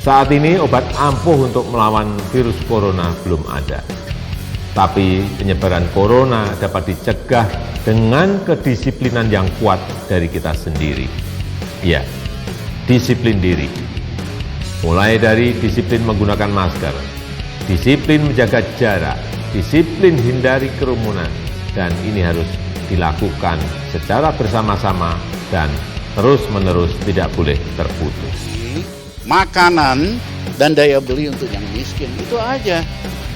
Saat ini obat ampuh untuk melawan virus corona belum ada. Tapi penyebaran corona dapat dicegah dengan kedisiplinan yang kuat dari kita sendiri. Ya, disiplin diri. Mulai dari disiplin menggunakan masker, disiplin menjaga jarak, disiplin hindari kerumunan, dan ini harus dilakukan secara bersama-sama dan terus-menerus tidak boleh terputus. Makanan dan daya beli untuk yang miskin, itu aja.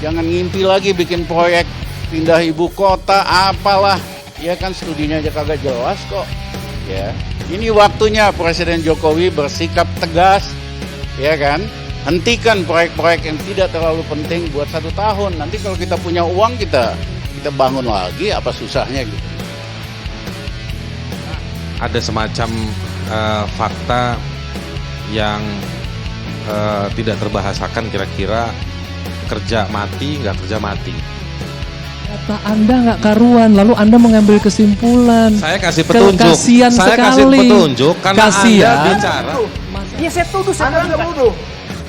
Jangan ngimpi lagi bikin proyek pindah ibu kota apalah, ya kan studinya aja kagak jelas kok. Ya, ini waktunya Presiden Jokowi bersikap tegas, ya kan. Hentikan proyek-proyek yang tidak terlalu penting buat 1 tahun. Nanti kalau kita punya uang kita bangun lagi, apa susahnya gitu. Ada semacam fakta yang tidak terbahasakan, kira-kira kerja mati, nggak kerja mati. Data Anda nggak karuan, lalu Anda mengambil kesimpulan. Saya kasih petunjuk. Kasian saya sekali. kasih petunjuk karena Kasian. Anda bicara. Iya saya tuduh, saya Anda nuduh.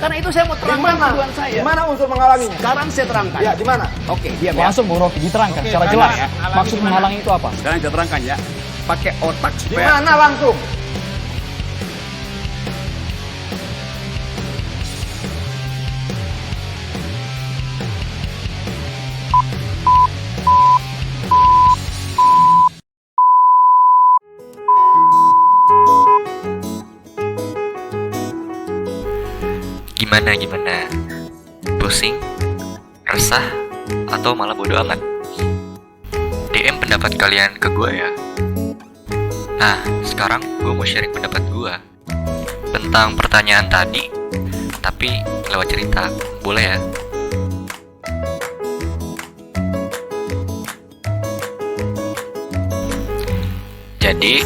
karena itu saya mau terangkan tuduhan saya. Di mana unsur menghalanginya? Sekarang saya terangkan. Ya, di mana? Oke, diam ya. Langsung Bu Rocky diterangkan secara karena jelas. menghalangi Maksud gimana? menghalangi itu apa? Sekarang saya terangkan ya. Pakai otak Di supaya mana langsung? Gimana? Pusing? Resah? Atau malah bodo amat? DM pendapat kalian ke gue ya. Nah, sekarang gue mau sharing pendapat gue tentang pertanyaan tadi, tapi lewat cerita. Boleh ya? Jadi,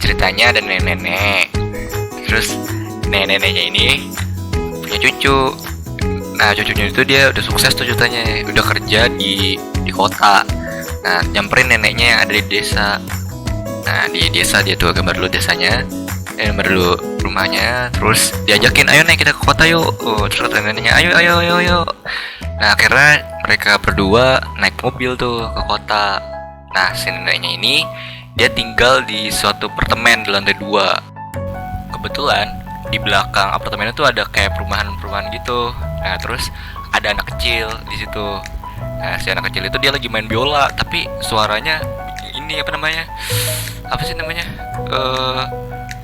ceritanya ada nenek-nenek. Terus nenek-neneknya ini punya cucu. Nah, cucunya itu dia udah sukses tuh ceritanya, udah kerja di kota. Nah, nyamperin neneknya yang ada di desa. Nah, di desa dia tuh gambar dulu desanya, gambar dulu rumahnya. Terus diajakin, ayo naik kita ke kota yuk. Terus kata neneknya, ayo. Nah, akhirnya mereka berdua naik mobil tuh ke kota. Nah, si neneknya ini dia tinggal di suatu apartemen di lantai 2. Kebetulan di belakang apartemen itu ada kayak perumahan gitu. Nah, terus ada anak kecil di situ. Nah, si anak kecil itu dia lagi main biola, tapi suaranya ini apa sih namanya?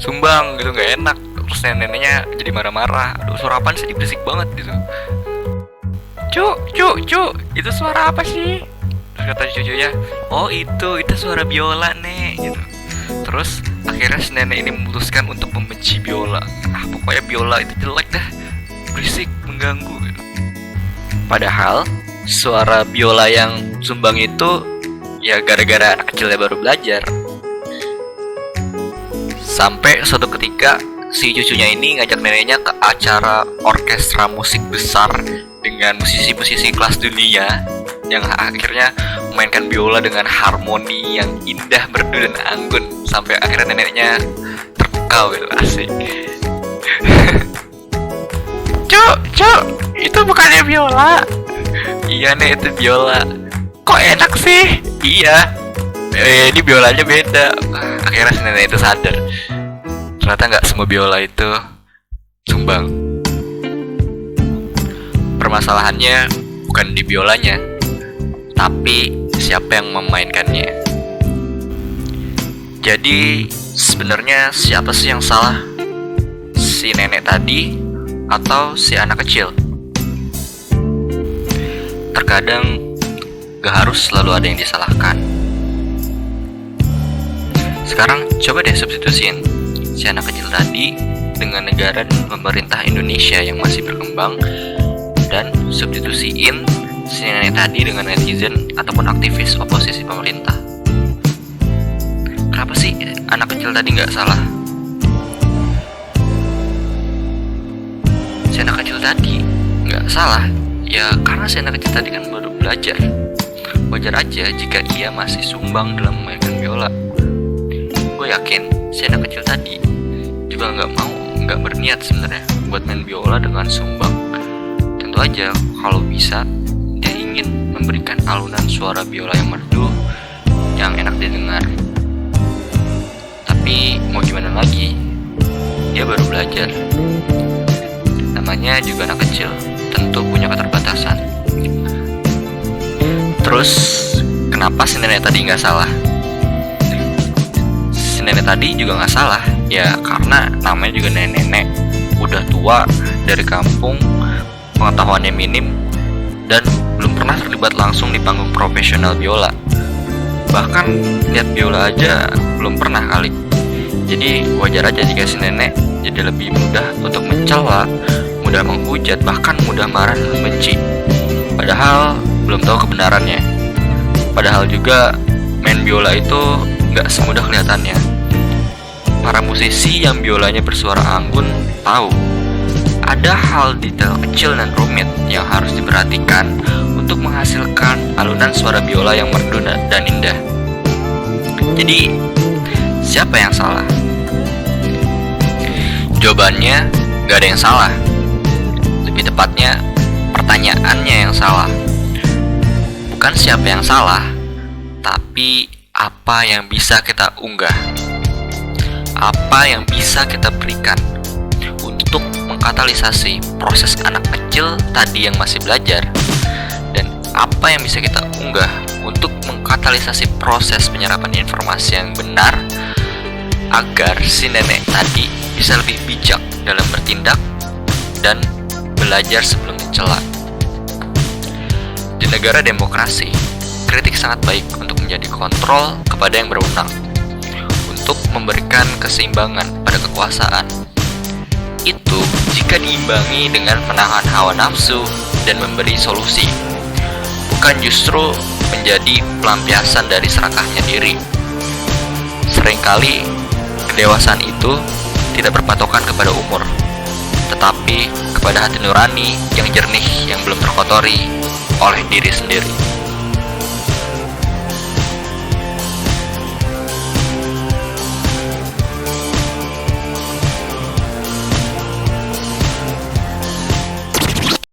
Sumbang gitu, nggak enak. Terus neneknya jadi marah-marah. Aduh, suara apaan sih, berisik banget gitu. Cuk, itu suara apa sih? Terus kata cucunya, oh itu suara biola nek gitu. Terus akhirnya si nenek ini memutuskan untuk membenci biola. Pokoknya biola itu jelek dah, berisik, mengganggu gitu. Padahal suara biola yang sumbang itu ya gara-gara anak kecilnya baru belajar. Sampai suatu ketika si cucunya ini ngajak neneknya ke acara orkestra musik besar dengan musisi-musisi kelas dunia yang akhirnya memainkan biola dengan harmoni yang indah, merdu dan anggun, sampai akhirnya neneknya terpukau gitu. Asik. Cuk, itu bukannya biola. Iya nek, itu biola. Kok enak sih? Iya, ini biolanya beda. Akhirnya si nenek itu sadar, ternyata nggak semua biola itu sumbang. Permasalahannya bukan di biolanya, tapi siapa yang memainkannya. Jadi sebenarnya siapa sih yang salah? Si nenek tadi atau si anak kecil? Terkadang gak harus selalu ada yang disalahkan. Sekarang coba deh substitusiin si anak kecil tadi dengan negara dan pemerintah Indonesia yang masih berkembang, dan substitusiin si nenek tadi dengan netizen ataupun aktivis oposisi pemerintah. Kenapa sih anak kecil tadi nggak salah? Si anak kecil tadi nggak salah ya karena si anak kecil tadi kan baru belajar. Wajar aja jika ia masih sumbang dalam memainkan biola. Gue yakin si anak kecil tadi juga nggak mau nggak berniat sebenarnya buat main biola dengan sumbang. Tentu aja kalau bisa dia ingin memberikan alunan suara biola yang merdu, yang enak didengar. Tapi mau gimana lagi, dia baru belajar. Namanya juga anak kecil, tentu punya keterbatasan. Terus kenapa si nenek tadi nggak salah? Si nenek tadi juga nggak salah, ya karena namanya juga nenek-nenek, udah tua, dari kampung, pengetahuannya minim, dan belum pernah terlibat langsung di panggung profesional biola. Bahkan lihat biola aja belum pernah kali. Jadi wajar aja jika si nenek jadi lebih mudah untuk mencela, mudah menghujat, bahkan mudah marah dan membenci. Padahal belum tahu kebenarannya. Padahal juga main biola itu gak semudah kelihatannya. Para musisi yang biolanya bersuara anggun tahu ada hal detail kecil dan rumit yang harus diperhatikan untuk menghasilkan alunan suara biola yang merdu dan indah. Jadi, siapa yang salah? Jawabannya gak ada yang salah. Lebih tepatnya, pertanyaannya yang salah. Bukan siapa yang salah, tapi apa yang bisa kita unggah, apa yang bisa kita berikan untuk mengkatalisasi proses anak kecil tadi yang masih belajar, dan apa yang bisa kita unggah untuk mengkatalisasi proses penyerapan informasi yang benar agar si nenek tadi bisa lebih bijak dalam bertindak dan belajar sebelum mencela. Di negara demokrasi, kritik sangat baik untuk menjadi kontrol kepada yang berwenang, untuk memberikan keseimbangan pada kekuasaan. Itu jika diimbangi dengan menahan hawa nafsu dan memberi solusi, bukan justru menjadi pelampiasan dari serakahnya diri. Seringkali kedewasaan itu tidak berpatokan kepada umur, tetapi kepada hati nurani yang jernih yang belum terkotori oleh diri sendiri.